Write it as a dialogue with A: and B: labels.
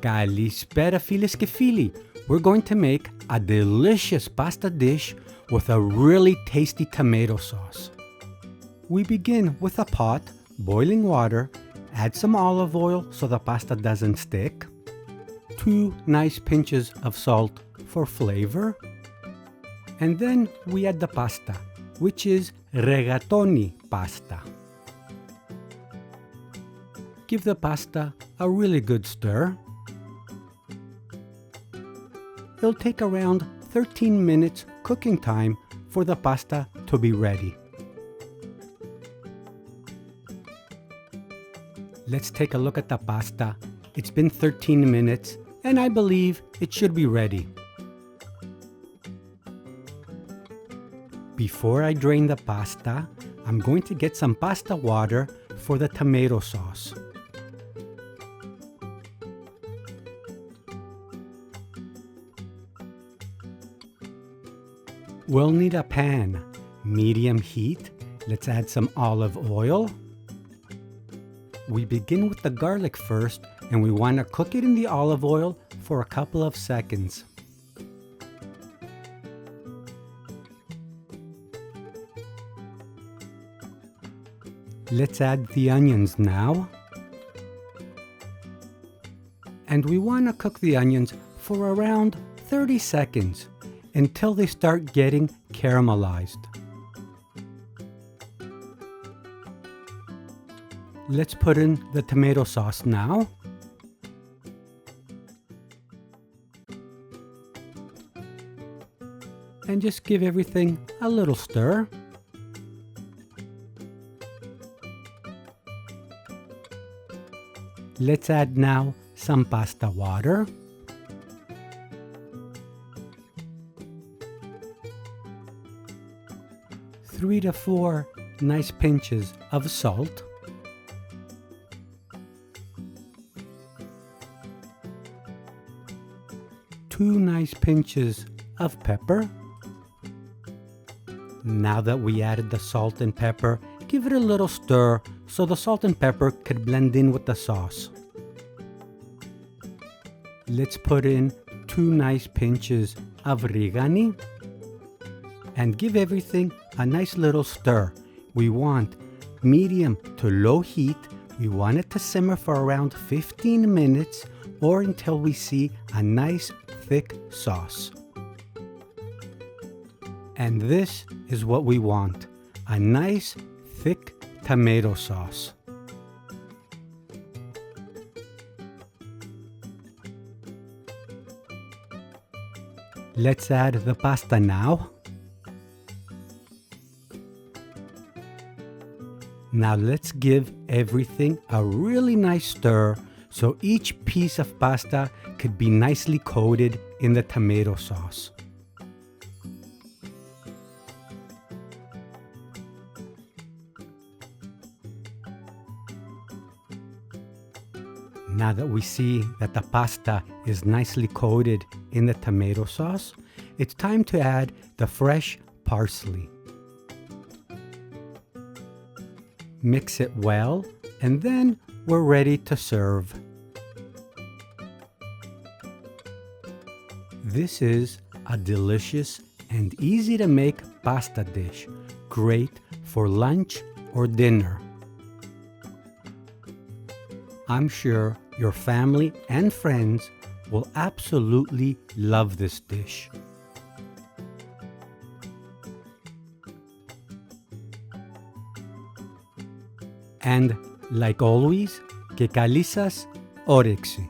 A: Kalispera φίλες και φίλοι. We're going to make a delicious pasta dish with a really tasty tomato sauce. We begin with a pot, boiling water, add some olive oil so the pasta doesn't stick, 2 nice pinches of salt for flavor, and then we add the pasta, which is REGATONI pasta. Give the pasta a really good stir. It'll take around 13 minutes cooking time for the pasta to be ready. Let's take a look at the pasta. It's been 13 minutes and I believe it should be ready. Before I drain the pasta, I'm going to get some pasta water for the tomato sauce. We'll need a pan, medium heat. Let's add some olive oil. We begin with the garlic first, and we want to cook it in the olive oil for a couple of seconds. Let's add the onions now. And we want to cook the onions for around 30 seconds until they start getting caramelized. Let's put in the tomato sauce now. And just give everything a little stir. Let's add now some pasta water. Three to 4 nice pinches of salt. Two nice pinches of pepper. Now that we added the salt and pepper, give it a little stir so the salt and pepper could blend in with the sauce. Let's put in 2 nice pinches of oregano and give everything a nice little stir. We want medium to low heat. We want it to simmer for around 15 minutes or until we see a nice thick sauce. And this is what we want, a nice thick tomato sauce. Let's add the pasta now. Now let's give everything a really nice stir so each piece of pasta could be nicely coated in the tomato sauce. Now that we see that the pasta is nicely coated in the tomato sauce, it's time to add the fresh parsley. Mix it well, and then we're ready to serve. This is a delicious and easy to make pasta dish, great for lunch or dinner. I'm sure your family and friends will absolutely love this dish. And like always, και καλή σας όρεξη.